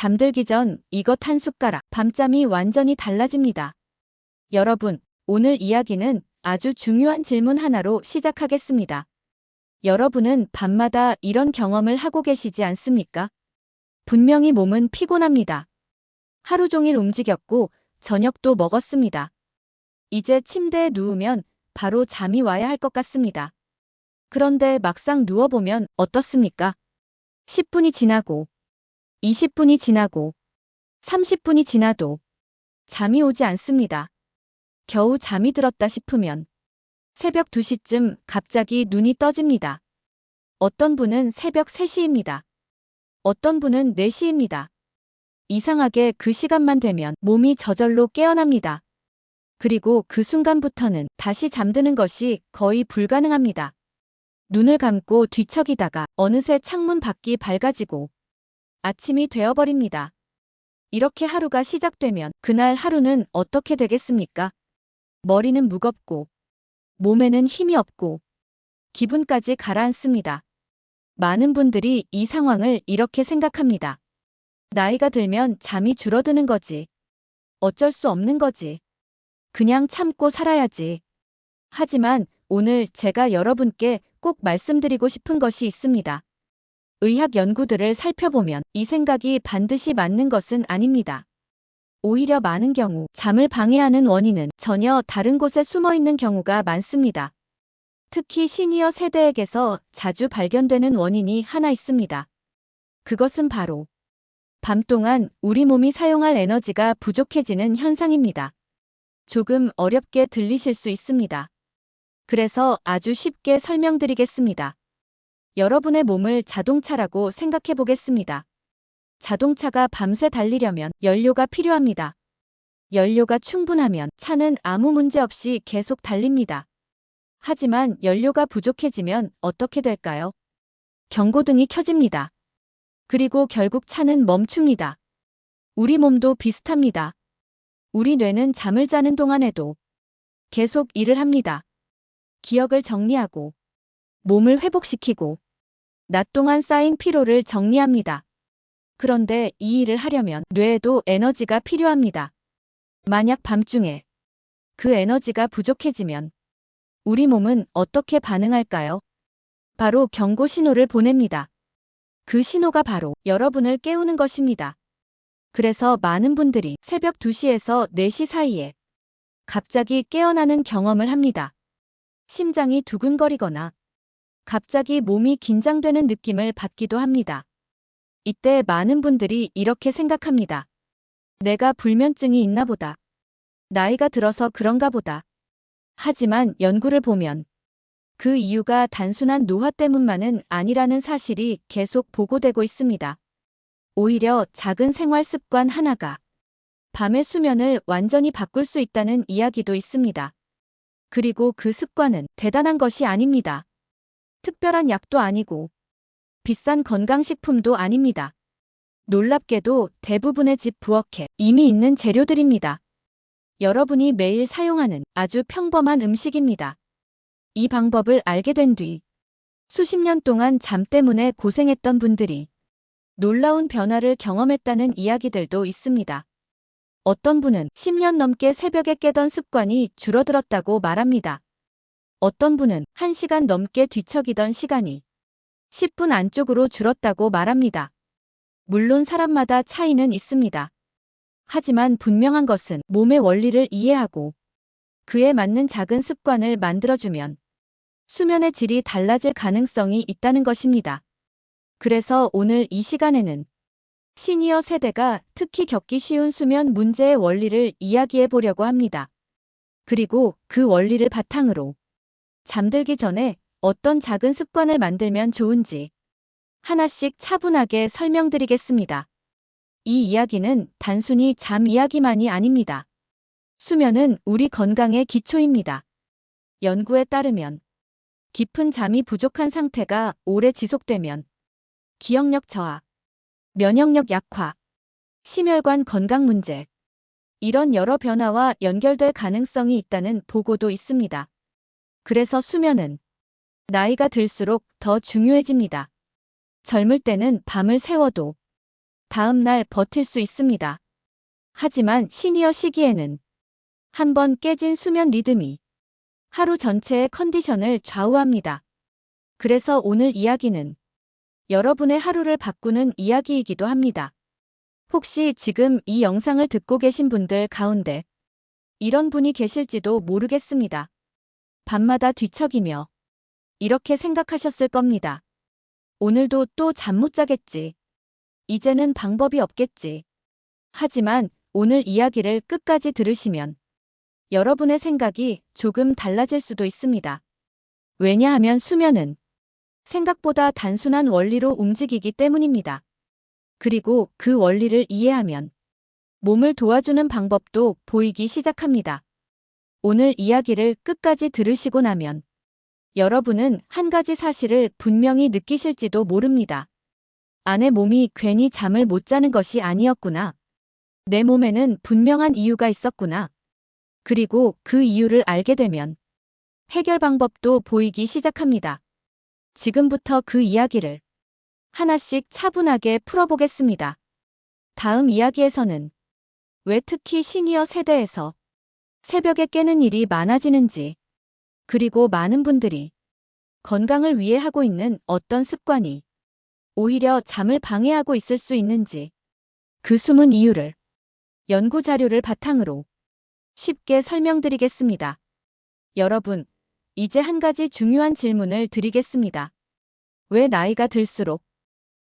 잠들기 전 이것 한 숟가락, 밤잠이 완전히 달라집니다. 여러분, 오늘 이야기는 아주 중요한 질문 하나로 시작하겠습니다. 여러분은 밤마다 이런 경험을 하고 계시지 않습니까? 분명히 몸은 피곤합니다. 하루 종일 움직였고 저녁도 먹었습니다. 이제 침대에 누우면 바로 잠이 와야 할 것 같습니다. 그런데 막상 누워보면 어떻습니까? 10분이 지나고 20분이 지나고 30분이 지나도 잠이 오지 않습니다. 겨우 잠이 들었다 싶으면 새벽 2시쯤 갑자기 눈이 떠집니다. 어떤 분은 새벽 3시입니다. 어떤 분은 4시입니다. 이상하게 그 시간만 되면 몸이 저절로 깨어납니다. 그리고 그 순간부터는 다시 잠드는 것이 거의 불가능합니다. 눈을 감고 뒤척이다가 어느새 창문 밖이 밝아지고 아침이 되어버립니다. 이렇게 하루가 시작되면 그날 하루는 어떻게 되겠습니까? 머리는 무겁고 몸에는 힘이 없고 기분까지 가라앉습니다. 많은 분들이 이 상황을 이렇게 생각합니다. 나이가 들면 잠이 줄어드는 거지. 어쩔 수 없는 거지. 그냥 참고 살아야지. 하지만 오늘 제가 여러분께 꼭 말씀드리고 싶은 것이 있습니다. 의학 연구들을 살펴보면 이 생각이 반드시 맞는 것은 아닙니다. 오히려 많은 경우 잠을 방해하는 원인은 전혀 다른 곳에 숨어 있는 경우가 많습니다. 특히 시니어 세대에게서 자주 발견되는 원인이 하나 있습니다. 그것은 바로 밤 동안 우리 몸이 사용할 에너지가 부족해지는 현상입니다. 조금 어렵게 들리실 수 있습니다. 그래서 아주 쉽게 설명드리겠습니다. 여러분의 몸을 자동차라고 생각해 보겠습니다. 자동차가 밤새 달리려면 연료가 필요합니다. 연료가 충분하면 차는 아무 문제 없이 계속 달립니다. 하지만 연료가 부족해지면 어떻게 될까요? 경고등이 켜집니다. 그리고 결국 차는 멈춥니다. 우리 몸도 비슷합니다. 우리 뇌는 잠을 자는 동안에도 계속 일을 합니다. 기억을 정리하고 몸을 회복시키고 낮 동안 쌓인 피로를 정리합니다. 그런데 이 일을 하려면 뇌에도 에너지가 필요합니다. 만약 밤중에 그 에너지가 부족해지면 우리 몸은 어떻게 반응할까요? 바로 경고 신호를 보냅니다. 그 신호가 바로 여러분을 깨우는 것입니다. 그래서 많은 분들이 새벽 2시에서 4시 사이에 갑자기 깨어나는 경험을 합니다. 심장이 두근거리거나 갑자기 몸이 긴장되는 느낌을 받기도 합니다. 이때 많은 분들이 이렇게 생각합니다. 내가 불면증이 있나 보다. 나이가 들어서 그런가 보다. 하지만 연구를 보면 그 이유가 단순한 노화 때문만은 아니라는 사실이 계속 보고되고 있습니다. 오히려 작은 생활 습관 하나가 밤의 수면을 완전히 바꿀 수 있다는 이야기도 있습니다. 그리고 그 습관은 대단한 것이 아닙니다. 특별한 약도 아니고 비싼 건강식품도 아닙니다. 놀랍게도 대부분의 집 부엌에 이미 있는 재료들입니다. 여러분이 매일 사용하는 아주 평범한 음식입니다. 이 방법을 알게 된 뒤 수십 년 동안 잠 때문에 고생했던 분들이 놀라운 변화를 경험했다는 이야기들도 있습니다. 어떤 분은 10년 넘게 새벽에 깨던 습관이 줄어들었다고 말합니다. 어떤 분은 1시간 넘게 뒤척이던 시간이 10분 안쪽으로 줄었다고 말합니다. 물론 사람마다 차이는 있습니다. 하지만 분명한 것은 몸의 원리를 이해하고 그에 맞는 작은 습관을 만들어주면 수면의 질이 달라질 가능성이 있다는 것입니다. 그래서 오늘 이 시간에는 시니어 세대가 특히 겪기 쉬운 수면 문제의 원리를 이야기해 보려고 합니다. 그리고 그 원리를 바탕으로 잠들기 전에 어떤 작은 습관을 만들면 좋은지 하나씩 차분하게 설명드리겠습니다. 이 이야기는 단순히 잠 이야기만이 아닙니다. 수면은 우리 건강의 기초입니다. 연구에 따르면 깊은 잠이 부족한 상태가 오래 지속되면 기억력 저하, 면역력 약화, 심혈관 건강 문제, 이런 여러 변화와 연결될 가능성이 있다는 보고도 있습니다. 그래서 수면은 나이가 들수록 더 중요해집니다. 젊을 때는 밤을 새워도 다음 날 버틸 수 있습니다. 하지만 시니어 시기에는 한번 깨진 수면 리듬이 하루 전체의 컨디션을 좌우합니다. 그래서 오늘 이야기는 여러분의 하루를 바꾸는 이야기이기도 합니다. 혹시 지금 이 영상을 듣고 계신 분들 가운데 이런 분이 계실지도 모르겠습니다. 밤마다 뒤척이며 이렇게 생각하셨을 겁니다. 오늘도 또 잠 못 자겠지. 이제는 방법이 없겠지. 하지만 오늘 이야기를 끝까지 들으시면 여러분의 생각이 조금 달라질 수도 있습니다. 왜냐하면 수면은 생각보다 단순한 원리로 움직이기 때문입니다. 그리고 그 원리를 이해하면 몸을 도와주는 방법도 보이기 시작합니다. 오늘 이야기를 끝까지 들으시고 나면 여러분은 한 가지 사실을 분명히 느끼실지도 모릅니다. 아내 몸이 괜히 잠을 못 자는 것이 아니었구나. 내 몸에는 분명한 이유가 있었구나. 그리고 그 이유를 알게 되면 해결 방법도 보이기 시작합니다. 지금부터 그 이야기를 하나씩 차분하게 풀어보겠습니다. 다음 이야기에서는 왜 특히 시니어 세대에서 새벽에 깨는 일이 많아지는지, 그리고 많은 분들이 건강을 위해 하고 있는 어떤 습관이 오히려 잠을 방해하고 있을 수 있는지, 그 숨은 이유를 연구 자료를 바탕으로 쉽게 설명드리겠습니다. 여러분, 이제 한 가지 중요한 질문을 드리겠습니다. 왜 나이가 들수록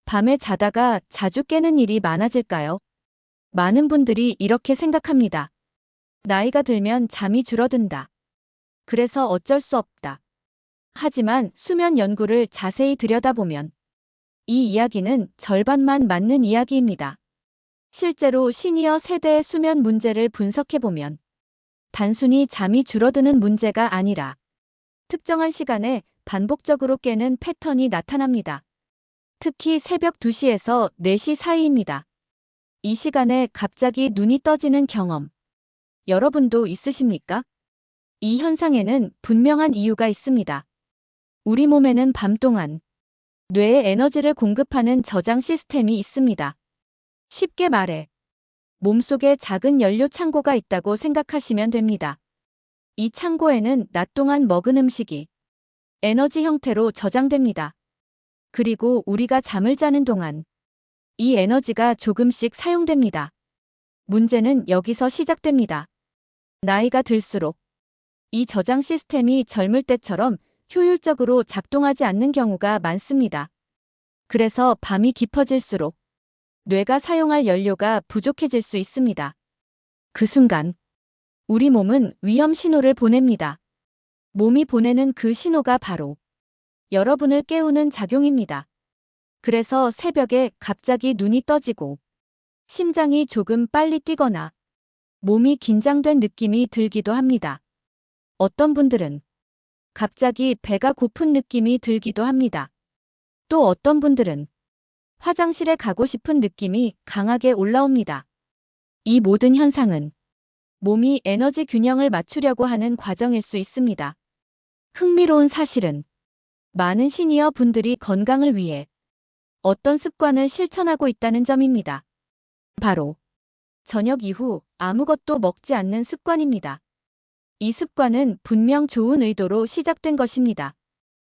밤에 자다가 자주 깨는 일이 많아질까요? 많은 분들이 이렇게 생각합니다. 나이가 들면 잠이 줄어든다. 그래서 어쩔 수 없다. 하지만 수면 연구를 자세히 들여다보면 이 이야기는 절반만 맞는 이야기입니다. 실제로 시니어 세대의 수면 문제를 분석해보면 단순히 잠이 줄어드는 문제가 아니라 특정한 시간에 반복적으로 깨는 패턴이 나타납니다. 특히 새벽 2시에서 4시 사이입니다. 이 시간에 갑자기 눈이 떠지는 경험. 여러분도 있으십니까? 이 현상에는 분명한 이유가 있습니다. 우리 몸에는 밤 동안 뇌에 에너지를 공급하는 저장 시스템이 있습니다. 쉽게 말해, 몸속에 작은 연료 창고가 있다고 생각하시면 됩니다. 이 창고에는 낮 동안 먹은 음식이 에너지 형태로 저장됩니다. 그리고 우리가 잠을 자는 동안 이 에너지가 조금씩 사용됩니다. 문제는 여기서 시작됩니다. 나이가 들수록 이 저장 시스템이 젊을 때처럼 효율적으로 작동하지 않는 경우가 많습니다. 그래서 밤이 깊어질수록 뇌가 사용할 연료가 부족해질 수 있습니다. 그 순간 우리 몸은 위험 신호를 보냅니다. 몸이 보내는 그 신호가 바로 여러분을 깨우는 작용입니다. 그래서 새벽에 갑자기 눈이 떠지고 심장이 조금 빨리 뛰거나 몸이 긴장된 느낌이 들기도 합니다. 어떤 분들은 갑자기 배가 고픈 느낌이 들기도 합니다. 또 어떤 분들은 화장실에 가고 싶은 느낌이 강하게 올라옵니다. 이 모든 현상은 몸이 에너지 균형을 맞추려고 하는 과정일 수 있습니다. 흥미로운 사실은 많은 시니어 분들이 건강을 위해 어떤 습관을 실천하고 있다는 점입니다. 바로 저녁 이후 아무것도 먹지 않는 습관입니다. 이 습관은 분명 좋은 의도로 시작된 것입니다.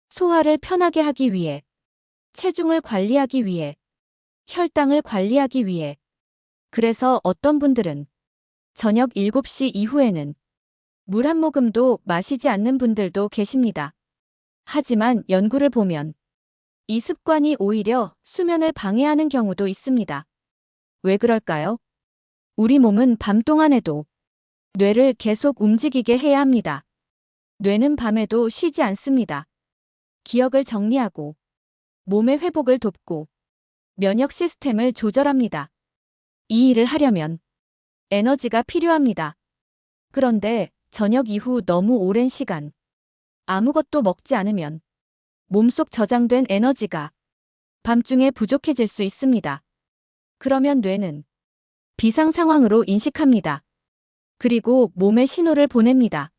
소화를 편하게 하기 위해, 체중을 관리하기 위해, 혈당을 관리하기 위해. 그래서 어떤 분들은 저녁 7시 이후에는 물 한 모금도 마시지 않는 분들도 계십니다. 하지만 연구를 보면 이 습관이 오히려 수면을 방해하는 경우도 있습니다. 왜 그럴까요? 우리 몸은 밤 동안에도 뇌를 계속 움직이게 해야 합니다. 뇌는 밤에도 쉬지 않습니다. 기억을 정리하고 몸의 회복을 돕고 면역 시스템을 조절합니다. 이 일을 하려면 에너지가 필요합니다. 그런데 저녁 이후 너무 오랜 시간 아무것도 먹지 않으면 몸속 저장된 에너지가 밤중에 부족해질 수 있습니다. 그러면 뇌는 비상 상황으로 인식합니다. 그리고 몸에 신호를 보냅니다.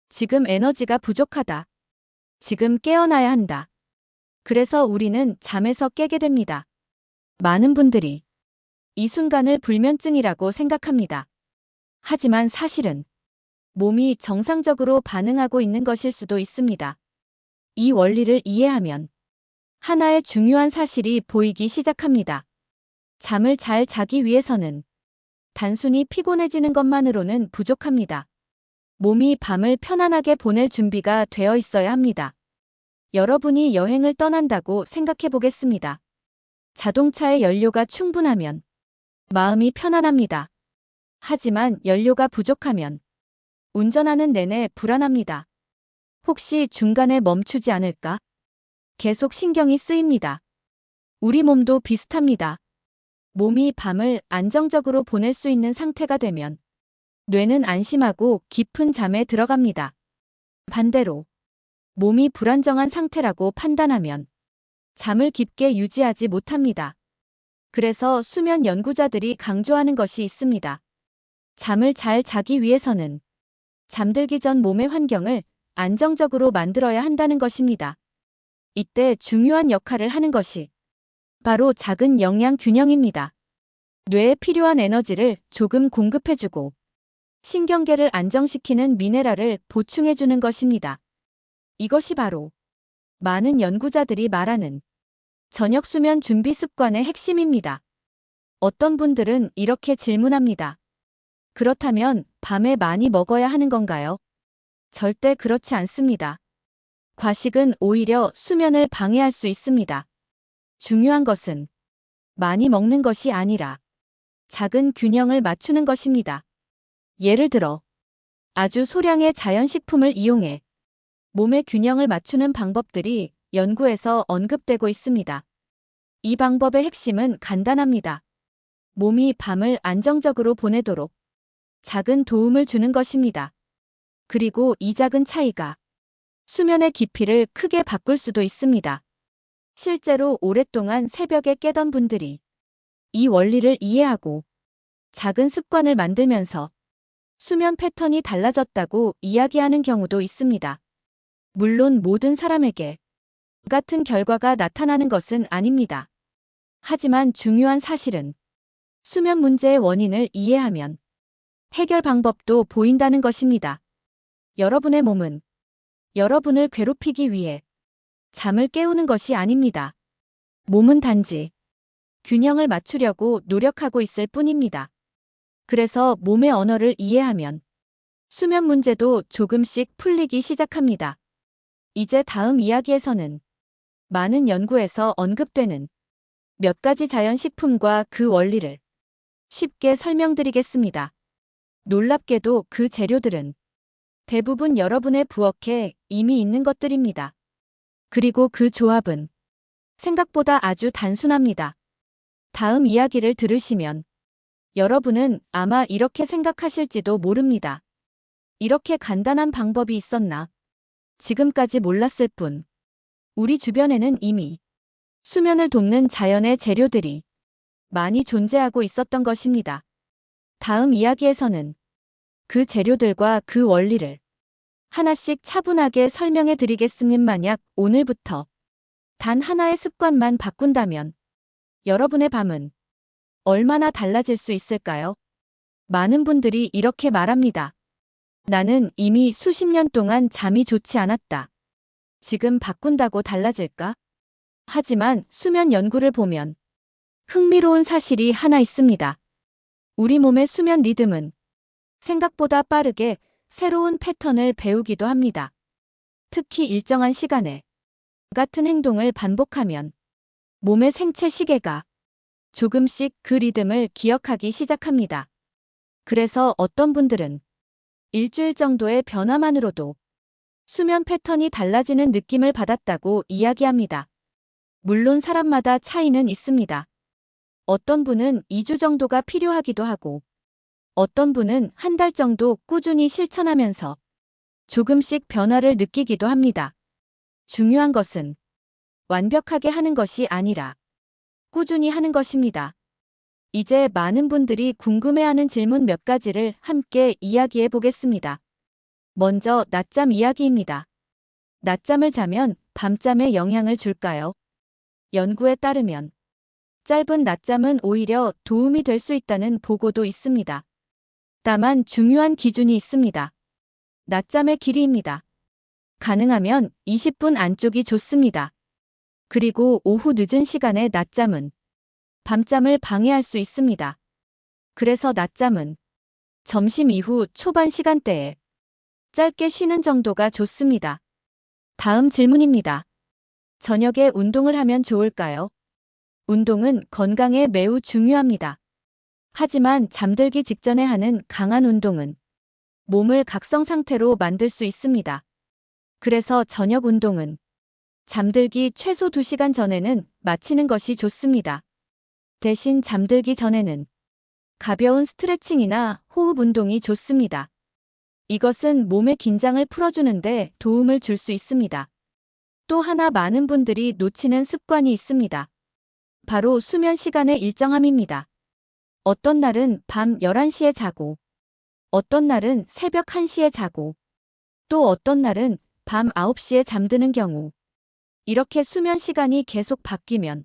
지금 에너지가 부족하다. 지금 깨어나야 한다. 그래서 우리는 잠에서 깨게 됩니다. 많은 분들이 이 순간을 불면증이라고 생각합니다. 하지만 사실은 몸이 정상적으로 반응하고 있는 것일 수도 있습니다. 이 원리를 이해하면 하나의 중요한 사실이 보이기 시작합니다. 잠을 잘 자기 위해서는 단순히 피곤해지는 것만으로는 부족합니다. 몸이 밤을 편안하게 보낼 준비가 되어 있어야 합니다. 여러분이 여행을 떠난다고 생각해 보겠습니다. 자동차의 연료가 충분하면 마음이 편안합니다. 하지만 연료가 부족하면 운전하는 내내 불안합니다. 혹시 중간에 멈추지 않을까? 계속 신경이 쓰입니다. 우리 몸도 비슷합니다. 몸이 밤을 안정적으로 보낼 수 있는 상태가 되면 뇌는 안심하고 깊은 잠에 들어갑니다. 반대로 몸이 불안정한 상태라고 판단하면 잠을 깊게 유지하지 못합니다. 그래서 수면 연구자들이 강조하는 것이 있습니다. 잠을 잘 자기 위해서는 잠들기 전 몸의 환경을 안정적으로 만들어야 한다는 것입니다. 이때 중요한 역할을 하는 것이 바로 작은 영양 균형입니다. 뇌에 필요한 에너지를 조금 공급해주고 신경계를 안정시키는 미네랄을 보충해주는 것입니다. 이것이 바로 많은 연구자들이 말하는 저녁 수면 준비 습관의 핵심입니다. 어떤 분들은 이렇게 질문합니다. 그렇다면 밤에 많이 먹어야 하는 건가요? 절대 그렇지 않습니다. 과식은 오히려 수면을 방해할 수 있습니다. 중요한 것은 많이 먹는 것이 아니라 작은 균형을 맞추는 것입니다. 예를 들어 아주 소량의 자연식품을 이용해 몸의 균형을 맞추는 방법들이 연구에서 언급되고 있습니다. 이 방법의 핵심은 간단합니다. 몸이 밤을 안정적으로 보내도록 작은 도움을 주는 것입니다. 그리고 이 작은 차이가 수면의 깊이를 크게 바꿀 수도 있습니다. 실제로 오랫동안 새벽에 깨던 분들이 이 원리를 이해하고 작은 습관을 만들면서 수면 패턴이 달라졌다고 이야기하는 경우도 있습니다. 물론 모든 사람에게 같은 결과가 나타나는 것은 아닙니다. 하지만 중요한 사실은 수면 문제의 원인을 이해하면 해결 방법도 보인다는 것입니다. 여러분의 몸은 여러분을 괴롭히기 위해 잠을 깨우는 것이 아닙니다. 몸은 단지 균형을 맞추려고 노력하고 있을 뿐입니다. 그래서 몸의 언어를 이해하면 수면 문제도 조금씩 풀리기 시작합니다. 이제 다음 이야기에서는 많은 연구에서 언급되는 몇 가지 자연식품과 그 원리를 쉽게 설명드리겠습니다. 놀랍게도 그 재료들은 대부분 여러분의 부엌에 이미 있는 것들입니다. 그리고 그 조합은 생각보다 아주 단순합니다. 다음 이야기를 들으시면 여러분은 아마 이렇게 생각하실지도 모릅니다. 이렇게 간단한 방법이 있었나? 지금까지 몰랐을 뿐. 우리 주변에는 이미 수면을 돕는 자연의 재료들이 많이 존재하고 있었던 것입니다. 다음 이야기에서는 그 재료들과 그 원리를 하나씩 차분하게 설명해 드리겠습니다. 만약 오늘부터 단 하나의 습관만 바꾼다면 여러분의 밤은 얼마나 달라질 수 있을까요? 많은 분들이 이렇게 말합니다. 나는 이미 수십 년 동안 잠이 좋지 않았다. 지금 바꾼다고 달라질까? 하지만 수면 연구를 보면 흥미로운 사실이 하나 있습니다. 우리 몸의 수면 리듬은 생각보다 빠르게 새로운 패턴을 배우기도 합니다. 특히 일정한 시간에 같은 행동을 반복하면 몸의 생체 시계가 조금씩 그 리듬을 기억하기 시작합니다. 그래서 어떤 분들은 일주일 정도의 변화만으로도 수면 패턴이 달라지는 느낌을 받았다고 이야기합니다. 물론 사람마다 차이는 있습니다. 어떤 분은 2주 정도가 필요하기도 하고 어떤 분은 한 달 정도 꾸준히 실천하면서 조금씩 변화를 느끼기도 합니다. 중요한 것은 완벽하게 하는 것이 아니라 꾸준히 하는 것입니다. 이제 많은 분들이 궁금해하는 질문 몇 가지를 함께 이야기해 보겠습니다. 먼저 낮잠 이야기입니다. 낮잠을 자면 밤잠에 영향을 줄까요? 연구에 따르면 짧은 낮잠은 오히려 도움이 될 수 있다는 보고도 있습니다. 다만 중요한 기준이 있습니다. 낮잠의 길이입니다. 가능하면 20분 안쪽이 좋습니다. 그리고 오후 늦은 시간에 낮잠은 밤잠을 방해할 수 있습니다. 그래서 낮잠은 점심 이후 초반 시간대에 짧게 쉬는 정도가 좋습니다. 다음 질문입니다. 저녁에 운동을 하면 좋을까요? 운동은 건강에 매우 중요합니다. 하지만 잠들기 직전에 하는 강한 운동은 몸을 각성 상태로 만들 수 있습니다. 그래서 저녁 운동은 잠들기 최소 2시간 전에는 마치는 것이 좋습니다. 대신 잠들기 전에는 가벼운 스트레칭이나 호흡 운동이 좋습니다. 이것은 몸의 긴장을 풀어주는데 도움을 줄 수 있습니다. 또 하나 많은 분들이 놓치는 습관이 있습니다. 바로 수면 시간의 일정함입니다. 어떤 날은 밤 11시에 자고, 어떤 날은 새벽 1시에 자고, 또 어떤 날은 밤 9시에 잠드는 경우. 이렇게 수면 시간이 계속 바뀌면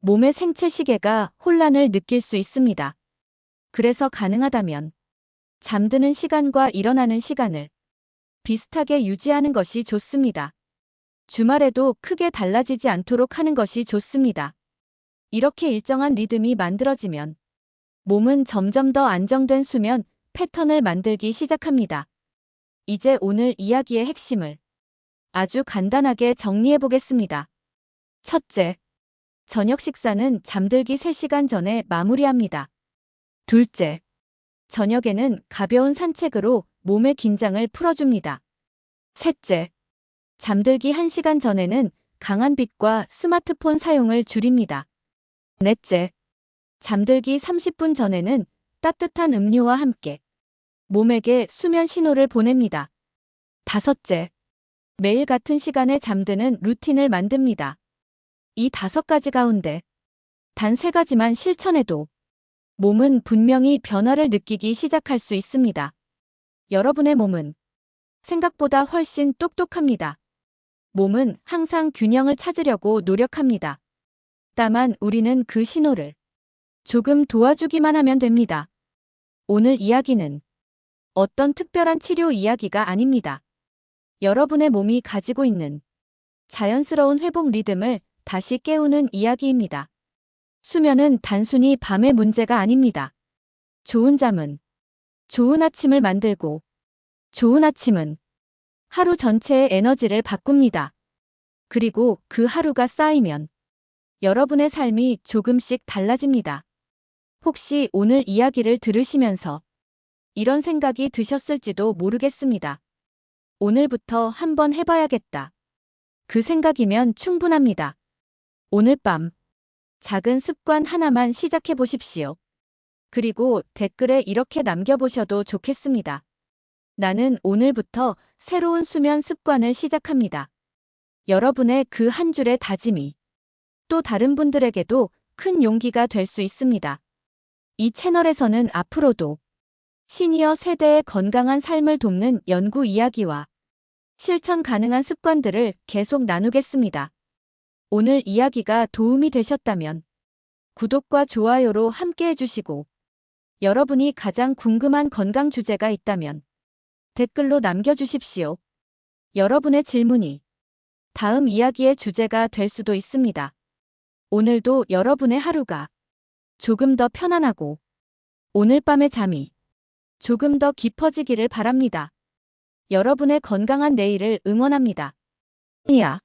몸의 생체 시계가 혼란을 느낄 수 있습니다. 그래서 가능하다면 잠드는 시간과 일어나는 시간을 비슷하게 유지하는 것이 좋습니다. 주말에도 크게 달라지지 않도록 하는 것이 좋습니다. 이렇게 일정한 리듬이 만들어지면 몸은 점점 더 안정된 수면 패턴을 만들기 시작합니다. 이제 오늘 이야기의 핵심을 아주 간단하게 정리해 보겠습니다. 첫째, 저녁 식사는 잠들기 3시간 전에 마무리합니다. 둘째, 저녁에는 가벼운 산책으로 몸의 긴장을 풀어줍니다. 셋째, 잠들기 1시간 전에는 강한 빛과 스마트폰 사용을 줄입니다. 넷째, 잠들기 30분 전에는 따뜻한 음료와 함께 몸에게 수면 신호를 보냅니다. 다섯째, 매일 같은 시간에 잠드는 루틴을 만듭니다. 이 5가지 가운데 단 3가지만 실천해도 몸은 분명히 변화를 느끼기 시작할 수 있습니다. 여러분의 몸은 생각보다 훨씬 똑똑합니다. 몸은 항상 균형을 찾으려고 노력합니다. 다만 우리는 그 신호를 조금 도와주기만 하면 됩니다. 오늘 이야기는 어떤 특별한 치료 이야기가 아닙니다. 여러분의 몸이 가지고 있는 자연스러운 회복 리듬을 다시 깨우는 이야기입니다. 수면은 단순히 밤의 문제가 아닙니다. 좋은 잠은 좋은 아침을 만들고, 좋은 아침은 하루 전체의 에너지를 바꿉니다. 그리고 그 하루가 쌓이면 여러분의 삶이 조금씩 달라집니다. 혹시 오늘 이야기를 들으시면서 이런 생각이 드셨을지도 모르겠습니다. 오늘부터 한번 해봐야겠다. 그 생각이면 충분합니다. 오늘 밤 작은 습관 하나만 시작해 보십시오. 그리고 댓글에 이렇게 남겨보셔도 좋겠습니다. 나는 오늘부터 새로운 수면 습관을 시작합니다. 여러분의 그 한 줄의 다짐이 또 다른 분들에게도 큰 용기가 될 수 있습니다. 이 채널에서는 앞으로도 시니어 세대의 건강한 삶을 돕는 연구 이야기와 실천 가능한 습관들을 계속 나누겠습니다. 오늘 이야기가 도움이 되셨다면 구독과 좋아요로 함께 해주시고, 여러분이 가장 궁금한 건강 주제가 있다면 댓글로 남겨주십시오. 여러분의 질문이 다음 이야기의 주제가 될 수도 있습니다. 오늘도 여러분의 하루가 조금 더 편안하고 오늘 밤의 잠이 조금 더 깊어지기를 바랍니다. 여러분의 건강한 내일을 응원합니다. 이야.